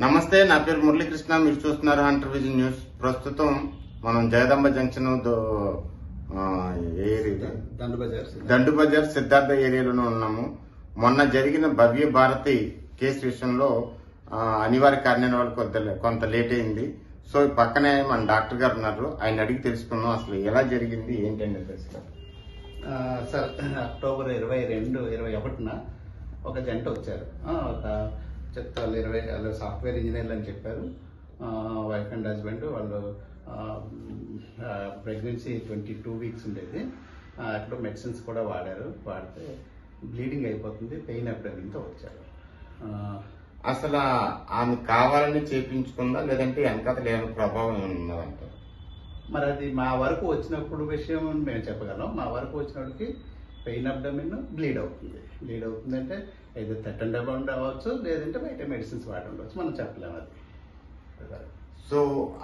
నమస్తే, నా పేరు మురళీకృష్ణ. మీరు చూస్తున్నారు హంటర్ విజన్ న్యూస్. ప్రస్తుతం మనం జగదంబ జంక్షన్ దండు బజార్ సిద్ధార్థ ఏరియాలోనే ఉన్నాము. మొన్న జరిగిన భవ్య భారతి కేసు విషయంలో అనివార్య కారణాల వల్ల కొంత లేట్ అయింది. సో పక్కనే మన డాక్టర్ గారు ఉన్నారు, ఆయన అడిగి తెలుసుకుందాం అసలు ఎలా జరిగింది ఏంటంటే తెలుసు. సార్, అక్టోబర్ 22, 21న ఒక జంట వచ్చారు. ఒక చెప్తారు 20 సాఫ్ట్వేర్ ఇంజనీర్లు అని చెప్పారు. Wife and husband. వాళ్ళు ప్రెగ్నెన్సీ 22 వీక్స్ ఉండేది. అక్కడ మెడిసిన్స్ కూడా వాడితే బ్లీడింగ్ అయిపోతుంది, పెయిన్ అబ్డామిన్తో వచ్చారు. అసలు ఆమె కావాలని చేపించుకుందా లేదంటే వెనకాతలు ఏమైనా ప్రభావం ఉన్నదంట? మరి అది మా వరకు వచ్చినప్పుడు విషయం మేము చెప్పగలం. మా వరకు వచ్చినప్పటికి పెయిన్ అబ్డామిన్ బ్లీడ్ అవుతుంది అంటే ఏదో థెట్ అబౌండ్ అవ్వచ్చు, లేదంటే బయట మెడిసిన్స్ వాడి ఉండవచ్చు, మనం చెప్పలేము అది. సో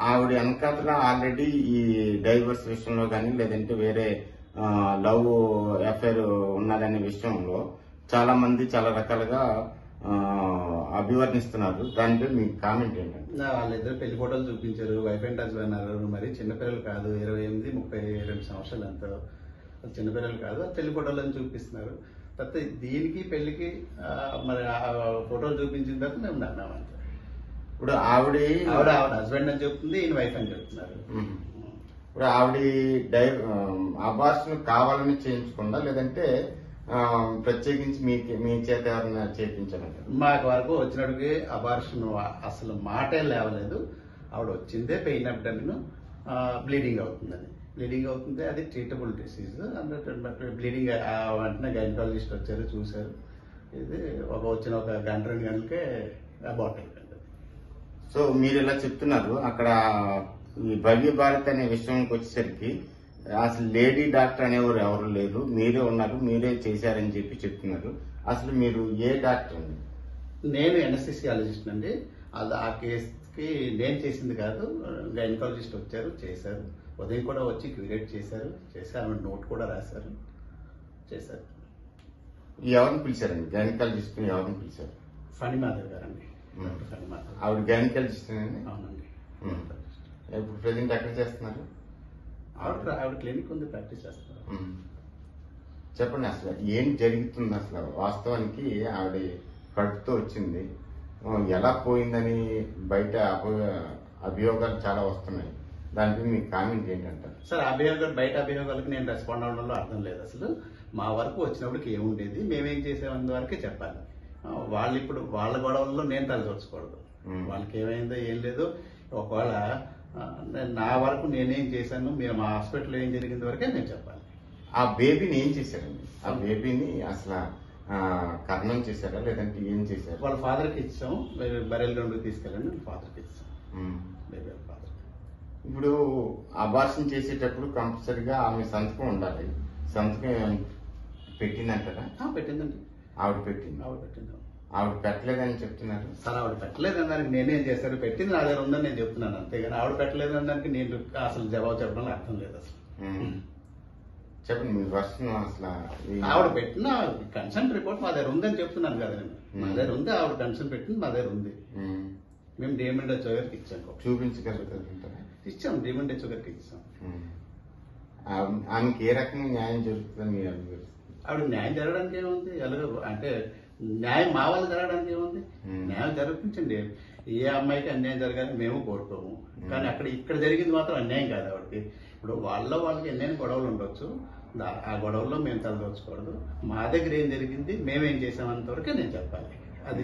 ఆవిడ వెనకాతల ఆల్రెడీ ఈ డైవర్స్ విషయంలో కానీ లేదంటే వేరే లవ్ అఫైర్ ఉన్నదనే విషయంలో చాలా మంది చాలా రకాలుగా అభివర్ణిస్తున్నారు. దానిపై మీ కామెంట్ ఏంటంటే? వాళ్ళిద్దరు పెళ్లి ఫోటోలు చూపించారు, వైఫ్ అండ్ హస్బెండ్ అన్నారు. మరి చిన్నపిల్లలు కాదు, 28, 32 సంవత్సరాలు ఎంతో చిన్నపిల్లలు కాదు, పెళ్లి ఫోటోలు అని చూపిస్తున్నారు. తర్వాత దీనికి పెళ్లికి మరి ఫోటోలు చూపించిన తర్వాత మేము నమ్మామంతే. ఇప్పుడు ఆవిడ హస్బెండ్ అని చెప్తుంది, ఈయన వైఫ్ అని చెప్తున్నారు. ఇప్పుడు ఆవిడ అబార్షన్ కావాలని చేయించుకుందా లేదంటే ప్రత్యేకించి మీ చేత ఎవరైనా చేయించాలంటే? మాకు వరకు వచ్చినట్టుగా అబార్షన్ అసలు మాటే లేవలేదు. ఆవిడ వచ్చిందే పెయిన్ అబ్డామిన్, బ్లీడింగ్ అవుతుంది. అది ట్రీటబుల్ డిసీజ్. అందులో బ్లీడింగ్ వెంటనే గైనకాలజిస్ట్ వచ్చారు, చూశారు. ఇది వచ్చిన ఒక గంట 2 గంటలకే అబార్ట్ అయిపోయింది. సో మీరు ఇలా చెప్తున్నారు. అక్కడ ఈ భవ్య భారత్ అనే విషయానికి వచ్చేసరికి అసలు లేడీ డాక్టర్ అనేవారు ఎవరు లేరు, మీరే ఉన్నారు, మీరే చేశారని చెప్తున్నారు. అసలు మీరు ఏ డాక్టర్ అండి? నేను ఎనస్థెసియాలజిస్ట్ అండి. ఆ కేసుకి నేను చేసింది కాదు, గైనకాలజిస్ట్ వచ్చారు, చేశారు. ఉదయం కూడా వచ్చి క్యూరేట్ చేశారు. ఆమె నోట్ కూడా రాశారు, చేశారు. ఎవరిని పిలిచారండి? గైనకాలజిస్ట్ ఎవరిని పిలిచారు? ఫణిమాధవ్ గారండి. ఆవిడ గైనకాలజిస్ట్ అండి? అవునండి. ఇప్పుడు ప్రెసెంట్ ఎక్కడ చేస్తున్నారు? ఆవిడ క్లినిక్ ఉంది, ప్రాక్టీస్ చేస్తున్నారు. చెప్పండి, అసలు ఏం జరుగుతుంది? అసలు వాస్తవానికి ఆవిడ కడుపుతో వచ్చింది, ఎలా పోయిందని బయట అభియోగాలు చాలా వస్తున్నాయి. దానిపై మీ కామెంట్ ఏంటంటారు? సార్, బయట అభియోగాలకు నేను రెస్పాండ్ అవడంలో అర్థం లేదు. అసలు మా వరకు వచ్చినప్పటికి ఏముండేది, మేమేం చేసామన్న వరకే చెప్పాలి. ఇప్పుడు వాళ్ళ గొడవల్లో నేను తలదొచ్చకూడదు. వాళ్ళకి ఏమైందో ఏం లేదు. ఒకవేళ నా వరకు నేనేం చేశాను, మీరు మా హాస్పిటల్లో ఏం జరిగింది వరకే నేను చెప్పాలి. ఆ బేబీని ఏం చేశారండి? ఆ బేబీని అసలు కర్ణం చేశారా లేదంటే ఏం చేశారు? వాళ్ళ ఫాదర్కి ఇచ్చాం, బరెల్ గ్రౌండ్కి తీసుకెళ్ళండి, ఫాదర్కి ఇచ్చాం. బేబీ వాళ్ళ ఫాదర్. ఇప్పుడు అబార్షన్ చేసేటప్పుడు కంపల్సరిగా ఆమె సంతకం ఉండాలి. సంతకం పెట్టిందంటారా? పెట్టిందండి. ఆవిడ పెట్టింది. ఆవిడ పెట్టలేదని చెప్తున్నారు. సార్, ఆవిడ పెట్టలేదని దానికి నేనేం చేశాను, పెట్టింది నా దగ్గర ఉందని నేను చెప్తున్నాను అంతేగాని ఆవిడ పెట్టలేదని దానికి నేను అసలు జవాబు చెప్పడం అర్థం లేదు. అసలు చెప్పండి మీ వర్షన్. అసలు ఆవిడ పెట్టిన కన్సల్ట్ రిపోర్ట్ మా దగ్గర ఉందని చెప్తున్నాను కదా నేను. మా దగ్గర ఉంది, ఆవిడ కన్సల్ట్ పెట్టింది మా దగ్గర ఉంది. మేము డిఎంఎండ్హెచ్ఓ గారికి ఇచ్చాం. చూపించగలుగుతారా? ఇచ్చాం, డిఎంఎండ్హెచ్ఓ గారికి ఇచ్చాం. ఆమెకి ఏ రకంగా న్యాయం జరుగుతుందని మీరు అనుకుంటున్నారు? ఆవిడ న్యాయం జరగడానికి ఏముంది? ఎలాగో అంటే న్యాయం మా వాళ్ళు జరగడానికి ఏముంది? న్యాయం జరిపించండి. ఏ అమ్మాయికి అన్యాయం జరగాలని మేము కోరుకోము. కానీ ఇక్కడ జరిగింది మాత్రం అన్యాయం కాదు ఆవిడకి. ఇప్పుడు వాళ్ళకి ఎన్నైనా గొడవలు ఉండొచ్చు, ఆ గొడవల్లో మేము తలదోచకూడదు. మా దగ్గర ఏం జరిగింది, మేమేం చేసామంత వరకే నేను చెప్పాలి. అది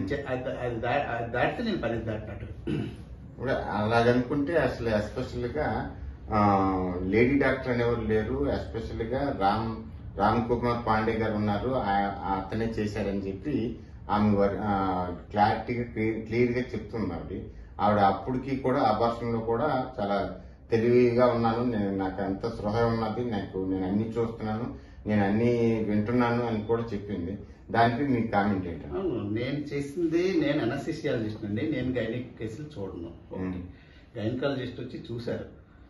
దాటితే నేను పని దాటినట్టు. ఇప్పుడు అలాగనుకుంటే అసలు ఎస్పెషల్గా లేడీ డాక్టర్ అనేవారు లేరు. ఎస్పెషల్గా రామ్ కుమార్ పాండే గారు ఉన్నారు, అతనే చేశారని చెప్పి ఆమె క్లారిటీగా క్లియర్ గా చెప్తుంది. ఆవిడ అప్పటికి కూడా అబార్షన్ లో కూడా చాలా తెలివిగా ఉన్నాను, నాకు ఎంత స్పృహ ఉన్నది, నేను అన్ని చూస్తున్నాను, నేను అన్ని వింటున్నాను అని కూడా చెప్పింది. దానికి మీ కామెంట్ ఏంటంటే? నేను చేసింది, నేను ఎనస్థెసియాలజిస్ట్ అండి. నేను గైనిక్ కేసులు చూడను. గైనకాలజిస్ట్ వచ్చి చూశారు.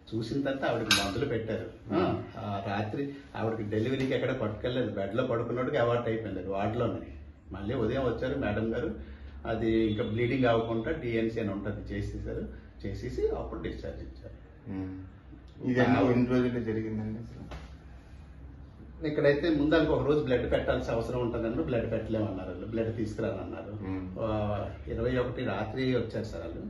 చూసిన తర్వాత ఆవిడకి మందులు పెట్టారు. రాత్రి ఆవిడకి డెలివరీకి ఎక్కడ పట్టుకెళ్ళలేదు, బెడ్ లో పడుకున్నట్టుగా అవార్ట్ అయిపోయింది వార్డులోనే. మళ్ళీ ఉదయం వచ్చారు మేడం గారు, అది ఇంకా బ్లీడింగ్ అవ్వకుండా డిఎన్సీ అని ఉంటుంది చేసేసి అప్పుడు డిశ్చార్జ్ ఇచ్చారు. ఇదన్నీ ఎన్ని రోజుల్లో జరిగిందండి అసలు? ఇక్కడైతే ముందానికి ఒక రోజు బ్లడ్ పెట్టాల్సిన అవసరం ఉంటుందని బ్లడ్ పెట్టలేమన్నారు, బ్లడ్ తీసుకురానన్నారు. 21 రాత్రి వచ్చారు సార్ వాళ్ళు.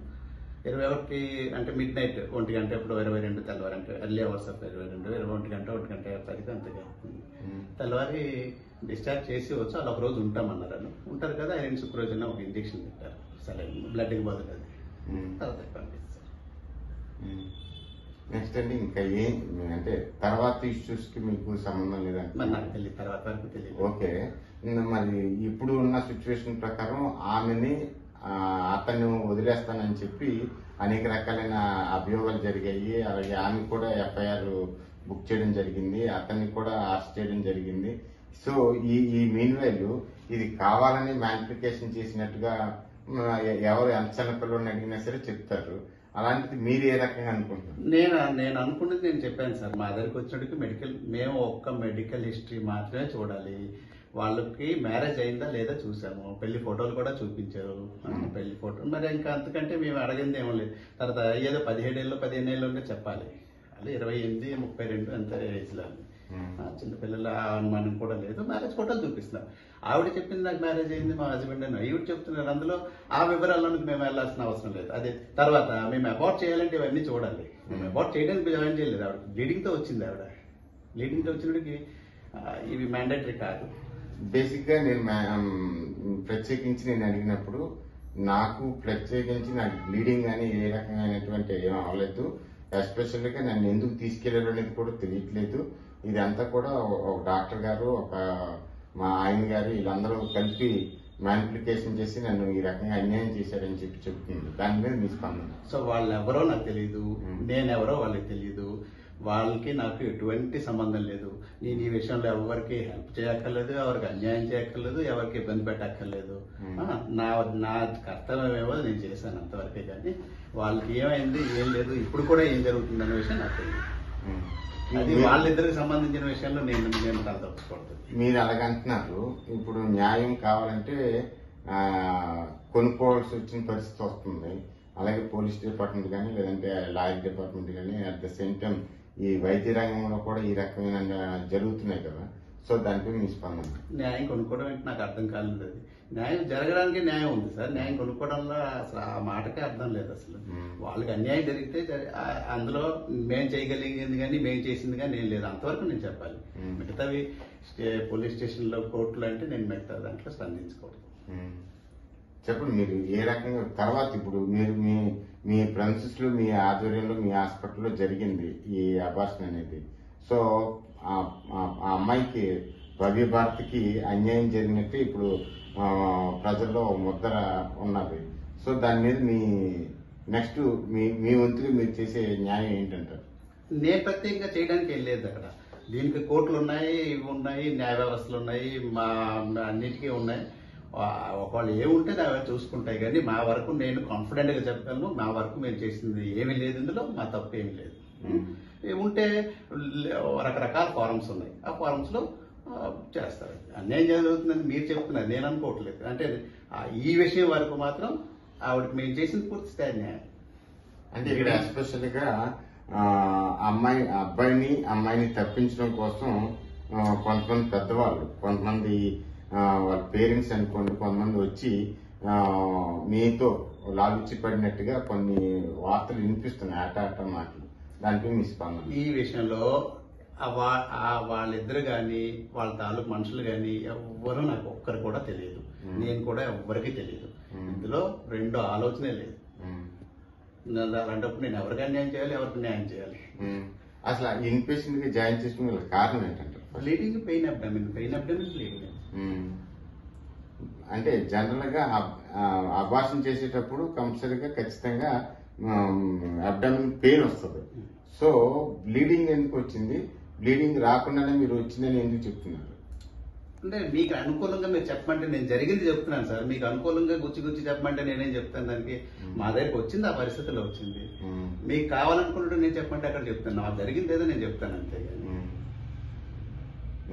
21 అంటే మిడ్ నైట్ 1 గంట, ఇప్పుడు 22 తెల్లవారు, అంటే ఎర్లీ అవర్స్ ఆఫ్ 21 గంట 1 గంట 10 అంతగా తెల్లవారి డిశ్చార్జ్ చేసి వచ్చి వాళ్ళు ఒక రోజు ఉంటామన్నారు. వాళ్ళు ఉంటారు కదా, ఐరన్ సుక్రోజన్ ఒక ఇంజెక్షన్ పెట్టారు సరే బ్లడ్కి బదులు, అది తర్వాత పంపిస్తారు. నెక్స్ట్ అండి ఇంకా ఏం అంటే తర్వాత ఇష్యూస్ కి మీకు సంబంధం లేదంటే? మరి నాకు తెలియదు, తర్వాత వరకు తెలియదు. ఓకే, మరి ఇప్పుడు ఉన్న సిచ్యువేషన్ ప్రకారం ఆమెని అతను వదిలేస్తానని చెప్పి అనేక రకాలైన అభియోగాలు జరిగాయి. అలాగే ఆమె కూడా ఎఫ్ఐఆర్ బుక్ చేయడం జరిగింది, అతన్ని కూడా అరెస్ట్ చేయడం జరిగింది. సో ఈ మీన్ వైల్ ఇది కావాలని మ్యానిఫికేషన్ చేసినట్టుగా ఎవరు ఎంత చిన్నపిల్లలని అడిగినా సరే చెప్తారు. అలాంటిది మీరు ఏ రకంగా అనుకుంటున్నారు? నేను అనుకున్నది నేను చెప్పాను సార్. మా దగ్గరికి వచ్చినట్టుకి మేము ఒక్క మెడికల్ హిస్టరీ మాత్రమే చూడాలి. వాళ్ళకి మ్యారేజ్ అయిందా లేదా చూసాము, పెళ్లి ఫోటోలు కూడా చూపించారు, పెళ్లి ఫోటో. మరి ఇంకా అంతకంటే మేము అడగింది ఏమో లేదు. తర్వాత ఏదో 17 ఏళ్ళు 15 ఏళ్ళు ఉంటే చెప్పాలి. అది 28 32 ఎంత ఏజ్లో చిన్నపిల్లల అనుమానం కూడా లేదు. మ్యారేజ్ ఫోటోలు చూపిస్తున్నారు. ఆవిడ చెప్పింది నాకు మ్యారేజ్ అయింది మా హస్బెండ్ అని, ఈవిడ చెప్తున్నారు. అందులో ఆ వివరాల్లోకి మేము వెళ్ళాల్సిన అవసరం లేదు. అదే తర్వాత మేము అబార్ట్ చేయాలంటే ఇవన్నీ చూడాలి. మేము అబార్ట్ చేయడానికి జాయిన్ చేయలేదు. ఆవిడ బ్లీడింగ్తో వచ్చింది. ఆవిడ బ్లీడింగ్తో వచ్చినడికి ఇవి మ్యాండేటరీ కాదు. బేసిక్ గా నేను ప్రత్యేకించి నేను అడిగినప్పుడు నాకు బ్లీడింగ్ అని ఏ రకమైనటువంటి ఏం అవ్వలేదు. ఎస్పెషల్ గా నన్ను ఎందుకు తీసుకెళ్లారు అనేది కూడా తెలియట్లేదు. ఇదంతా కూడా ఒక డాక్టర్ గారు, ఒక మా ఆయన గారు, వీళ్ళందరూ కలిపి మ్యానిప్లికేషన్ చేసి నన్ను ఈ రకంగా అన్యాయం చేశారని చెప్పి చెప్తుంది. దాని మీద మీ స్పందన? సో వాళ్ళు ఎవరో నాకు తెలియదు, నేనెవరో వాళ్ళకి తెలియదు. వాళ్ళకి నాకు ఎటువంటి సంబంధం లేదు. నేను ఈ విషయంలో ఎవరికి హెల్ప్ చేయక్కర్లేదు, ఎవరికి అన్యాయం చేయక్కర్లేదు, ఎవరికి ఇబ్బంది పెట్టక్కర్లేదు. నా కర్తవ్యం ఏమో నేను చేశాను అంతవరకే. కానీ వాళ్ళకి ఏమైంది ఏం లేదు, ఇప్పుడు కూడా ఏం జరుగుతుంది అనే విషయం నాకు తెలియదు. అది వాళ్ళిద్దరికి సంబంధించిన విషయంలో నేను తలదొచ్చుకోవద్దు. మీరు అలాగంటున్నారు. ఇప్పుడు న్యాయం కావాలంటే కొనుక్కోవాల్సి వచ్చిన పరిస్థితి వస్తుంది. అలాగే పోలీస్ డిపార్ట్మెంట్ కానీ, లేదంటే లాయర్ డిపార్ట్మెంట్ కానీ, అట్ ద సేమ్ టైం ఈ వైద్య రంగంలో కూడా ఈ రకమైన జరుగుతున్నాయి కదా. సో దానిపై మీ స్పందన? న్యాయం కొనుక్కోవడం అంటే నాకు అర్థం కాలేదు. అది న్యాయం జరగడానికి న్యాయం ఉంది సార్. న్యాయం కొనుక్కోవడంలో అసలు ఆ మాటకే అర్థం లేదు. అసలు వాళ్ళకి అన్యాయం జరిగితే అందులో మేము చేయగలిగింది కానీ మేము చేసింది కానీ ఏం లేదు, అంతవరకు నేను చెప్పాలి. మిగతావి పోలీస్ స్టేషన్లో కోర్టులో అంటే నేను మిగతా దాంట్లో స్పందించుకోవడం. చెప్పండి, మీరు ఏ రకంగా తర్వాత ఇప్పుడు మీరు మీ ప్రిన్సెస్ లో మీ ఆధ్వర్యంలో మీ హాస్పిటల్లో జరిగింది ఈ అబార్షన్ అనేది. సో ఆ అమ్మాయికి భవ్య భారతికి అన్యాయం జరిగినట్టు ఇప్పుడు ప్రజల్లో ముద్ర ఉన్నది. సో దాని మీద మీ నెక్స్ట్ మీ వంతుగా మీరు చేసే న్యాయం ఏంటంటారు? నేను ప్రత్యేకంగా చేయడానికి ఏం లేదు అక్కడ. దీనికి కోర్టులు ఉన్నాయి, ఇవి ఉన్నాయి, న్యాయ వ్యవస్థలు ఉన్నాయి, మా అన్నిటికీ ఉన్నాయి. ఒకళ్ళు ఏముంటే అవి చూసుకుంటాయి. కానీ మా వరకు నేను కాన్ఫిడెంట్ గా చెప్పాను, మా వరకు మేము చేసింది ఏమీ లేదు, ఇందులో మా తప్పు ఏమీ లేదు. ఉంటే రకరకాల ఫారమ్స్ ఉన్నాయి, ఆ ఫారమ్స్ లో చేస్తారు. అన్యాయం జరుగుతుందని మీరు చెప్తున్నారు, నేను అనుకోవట్లేదు. అంటే ఈ విషయం వరకు మాత్రం ఆవిడకి మేము చేసింది పూర్తి స్థాయి న్యాయం. అంటే ఇక్కడ ఎస్పెషల్ గా అబ్బాయిని తప్పించడం కోసం కొంతమంది పెద్దవాళ్ళు, కొంతమంది వాళ్ళ పేరెంట్స్ అనుకోండి, కొంతమంది వచ్చి మీతో లాలుచి పడినట్టుగా కొన్ని వార్తలు వినిపిస్తున్నాయి, ఆట మాటలు. దానిపై మీ స్పందన? ఈ విషయంలో వాళ్ళిద్దరు గాని వాళ్ళ తాలూకు మనుషులు గాని ఎవ్వరూ నాకు ఒక్కరు కూడా తెలియదు, నేను కూడా ఎవ్వరికి తెలియదు. ఇందులో రెండో ఆలోచనే లేదు. అలాంటప్పుడు నేను ఎవరికి అన్యాయం చేయాలి, ఎవరికి న్యాయం చేయాలి? అసలు ఇన్పేషెంట్ గా జాయిన్ చేసుకునే కారణం ఏంటంటే బ్లీడింగ్, పెయిన్ అబ్డామిన్ బ్లీడింగ్. అంటే జనరల్ గా అబార్షన్ చేసేటప్పుడు కంపల్సరీగా ఖచ్చితంగా అబ్డామిన్ పెయిన్ వస్తుంది. సో బ్లీడింగ్ ఎందుకు వచ్చింది? బ్లీడింగ్ రాకుండానే మీరు వచ్చిందని ఎందుకు చెప్తున్నారు? అంటే మీకు అనుకూలంగా మీరు చెప్పమంటే నేను జరిగింది చెప్తున్నాను సార్. మీకు అనుకూలంగా గుచ్చి చెప్పమంటే నేనేం చెప్తాను? దానికి మా దగ్గరికి వచ్చింది, ఆ పరిస్థితిలో వచ్చింది. మీకు కావాలనుకుంటే నేను చెప్పమంటే అక్కడ చెప్తాను, నాకు జరిగింది ఏదో నేను చెప్తాను అంతే.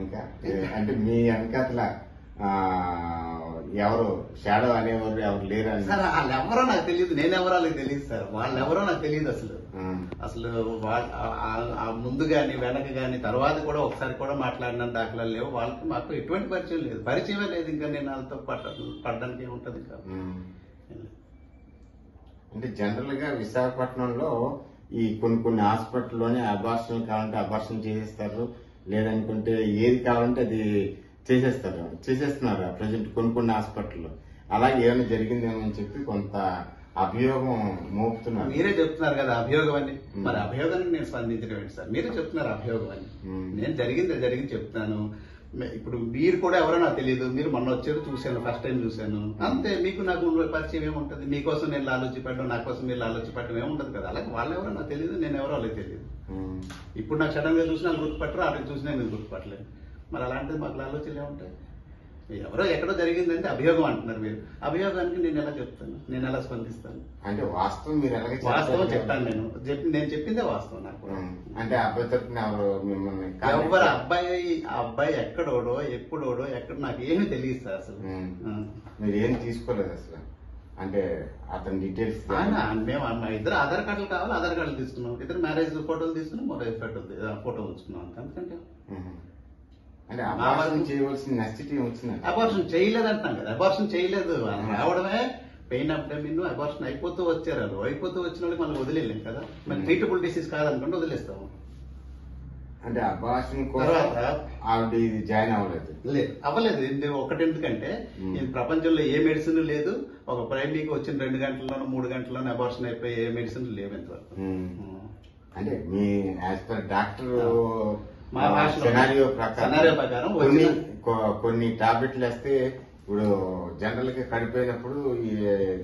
ఇంకా అంటే మీ వెనకాతల ఎవరు షాడో అనేవారు ఎవరు లేరని. సార్ వాళ్ళెవరో నాకు తెలియదు, నేనెవరో వాళ్ళకి తెలియదు సార్. వాళ్ళెవరో నాకు తెలియదు అసలు. అసలు ముందు గాని వెనక గాని తర్వాత కూడా ఒకసారి కూడా మాట్లాడిన దాఖలాలు లేవు. వాళ్ళకి మాకు ఎటువంటి పరిచయం లేదు, పరిచయమే లేదు. ఇంకా నేను వాళ్ళతో పడడానికి ఏముంటది ఇంకా. అంటే జనరల్ గా విశాఖపట్నంలో ఈ కొన్ని హాస్పిటల్లోనే అబార్షన్ కావాలంటే అబార్షన్ చేసేస్తారు, లేదనుకుంటే ఏది కావాలంటే అది చేసేస్తున్నారు ప్రజెంట్ కొన్ని హాస్పిటల్లో. అలాగే ఏమైనా జరిగిందేమో అని చెప్పి కొంత అభియోగం మోపుతున్నారు. మీరే చెప్తున్నారు కదా అభియోగం అని, మరి అభియోగానికి నేను స్పందించడం ఏంటి సార్? మీరే చెప్తున్నారు అభియోగం అని. నేను జరిగింది చెప్తాను. ఇప్పుడు మీరు కూడా ఎవరో నాకు తెలియదు, మీరు మొన్న వచ్చారు చూశాను, ఫస్ట్ టైం చూశాను అంతే. మీకు నాకు పరిచయం ఏముంటది? మీకోసం నేను లాలోచి పడ్డం, నా కోసం మీరు లాలోచి పడ్డం ఏముంటది కదా. అలాగే వాళ్ళు ఎవరో నాకు తెలియదు, నేను ఎవరో వాళ్ళకి తెలియదు. ఇప్పుడు నాకు సడన్ గా చూసినా గుర్తుపట్టరు, అక్కడికి చూసినా నేను గుర్తుపట్టలేదు. మరి అలాంటిది మాకు లాలోచనలు ఏముంటాయి? ఎవరో ఎక్కడో జరిగిందంటే అభియోగం అంటున్నారు మీరు. అభియోగానికి నేను ఎలా చెప్తాను, నేను ఎలా స్పందిస్తాను? అంటే వాస్తవం మీరు వాస్తవం చెప్తాను. నేను చెప్పిందే వాస్తవం. నాకు అంటే అబ్బాయి తరపున మిమ్మల్ని ఎవరు అబ్బాయి ఎక్కడోడో ఎప్పుడోడో ఎక్కడ నాకు ఏమీ తెలియదు సార్ అసలు. మీరు ఏం తీసుకోలేదు అసలు, అంటే అతని డీటెయిల్స్. మేము మా ఇద్దరు ఆధార్ కార్డులు కావాలి, ఆధార్ కార్డులు తీసుకున్నాం. ఇద్దరు మ్యారేజ్ ఫోటోలు తీసుకున్నాం, మ్యారేజ్ ఫోటో ఉంచుకున్నాం అంతకంటే. అంటే అబార్షన్ చేయవలసిన నెసిటీ వచ్చింది. అబార్షన్ చేయలేదంటున్నాం కదా, అబార్షన్ చేయలేదు. రావడమే పెయిన్ అబ్డమిన్ అబార్షన్ అయిపోతూ వచ్చారు. వాళ్ళు అయిపోతూ వచ్చిన వాళ్ళకి మనం వదిలేలేం కదా. మరి ట్రీటబుల్ డిసీజ్ కాదనుకుంటే వదిలేస్తాము. అంటే అబార్షన్ కోసం ఆవిడ జాయిన్ అవ్వలేదు. లేదు, అవ్వలేదు. ఒకటి ఎందుకంటే ప్రపంచంలో ఏ మెడిసిన్ లేదు. ఒక ప్రైమరీకి వచ్చిన 2 గంటల్లోనూ 3 గంటల్లోనూ అబార్షన్ అయిపోయి ఏ మెడిసిన్ లేవు ఇంతవరకు. అంటే మీ యాజ్ పర్ డాక్టర్ మా సినారియో ప్రకారం కొన్ని టాబ్లెట్లు వేస్తే ఇప్పుడు జనరల్ గా కడిపోయినప్పుడు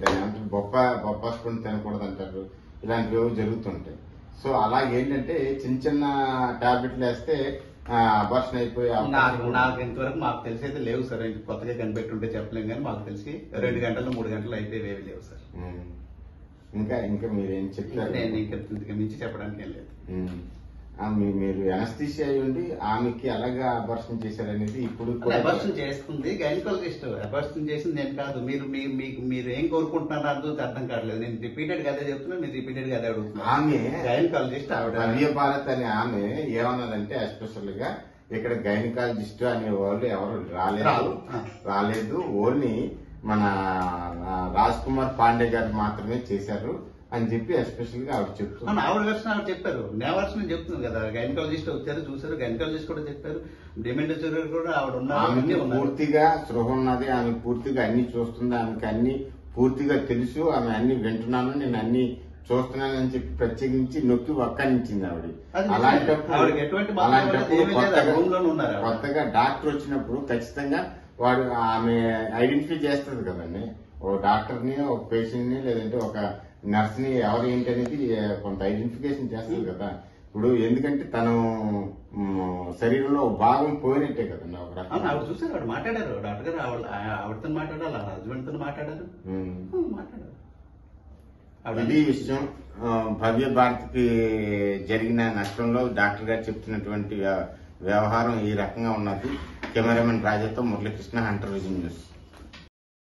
దాని అంటే బొప్పాసుకొని తినకూడదు అంటారు. ఇలాంటివి జరుగుతుంటాయి. సో అలా ఏంటంటే చిన్న టాబ్లెట్లు వేస్తే అబార్షన్ అయిపోయి నాకు ఇంతవరకు మాకు తెలిసి అయితే లేవు సార్. కొత్తగా కనిపెట్టుంటే చెప్పలేం కానీ మాకు తెలిసి 2 గంటలు 3 గంటలు అయిపోయేవి లేవు సార్. ఇంకా మీరేం చెప్తారు? నేను ఇంకా మించి చెప్పడానికి ఏం లేదు. మీరు అనస్థీషియా అయి ఉండి ఆమెకి అలాగా అబార్షన్ చేశారనేది ఇప్పుడు అబార్షన్ చేస్తుంది గైనకాలజిస్ట్. అబార్షన్ చేసింది నేను కాదు. మీరు ఏం కోరుకుంటున్నారో అర్థం కావట్లేదు. నేను రిపీటెడ్ గా అదే చెప్తున్నా, మీరు రిపీటెడ్ గా అదే అడుగుతున్నారు. ఆమె గైనకాలజిస్ట్ ఆవిడ భవ్య భారత్ అనే ఆమె ఏమన్నదంటే ఎస్పెషల్ గా ఇక్కడ గైనకాలజిస్ట్ అనే వాళ్ళు ఎవరు రాలేదు. ఓన్లీ మన రాజ్ కుమార్ పాండే గారు మాత్రమే చేశారు అని చెప్పి ఎస్పెషల్ గా ఆవిడ చెప్తున్నారు. ఆవిడ వర్షన్ ఆవిడ చెప్పారు, నా వర్షన్ నేను చెప్తున్నాను కదా. గైనకాలజిస్ట్ వచ్చారు, చూసారు, గైనకాలజిస్ట్ కూడా చెప్పారు, డిమెండర్ కూడా ఆవిడ ఉన్నారు. పూర్తిగా స్పృహ ఉన్నది, ఆమె పూర్తిగా అన్ని చూస్తుంది, ఆమెకి అన్ని పూర్తిగా తెలుసు, ఆమె అన్ని వింటున్నాను, నేను అన్ని చూస్తున్నానని చెప్పి ప్రత్యేకించి నొక్కి వక్కానించింది ఆవిడ. అలాంటప్పుడు కొత్తగా డాక్టర్ వచ్చినప్పుడు ఖచ్చితంగా వాడు ఆమె ఐడెంటిఫై చేస్తుంది కదండి. ఒక డాక్టర్ ని, ఒక పేషెంట్ ని, లేదంటే ఒక నర్స్ ని ఎవరు ఏంటి అనేది కొంత ఐడెంటిఫికేషన్ చేస్తుంది కదా. ఇప్పుడు ఎందుకంటే తను శరీరంలో భాగం పోయినట్టే కదండి. ఒక రకం ఆవిడ చూసారు, ఆవిడ మాట్లాడారు, డాక్టర్ గారు ఆవిడతో మాట్లాడారు, హస్బెండ్ తో మాట్లాడారు. ఇది విషయం. భవ్య భారత్కి జరిగిన నష్టంలో డాక్టర్ గారు చెప్తున్నటువంటి వ్యవహారం ఈ రకంగా ఉన్నది. కెమెరామెన్ రాజాతో మురళీకృష్ణ, హంటర్ విజన్ న్యూస్.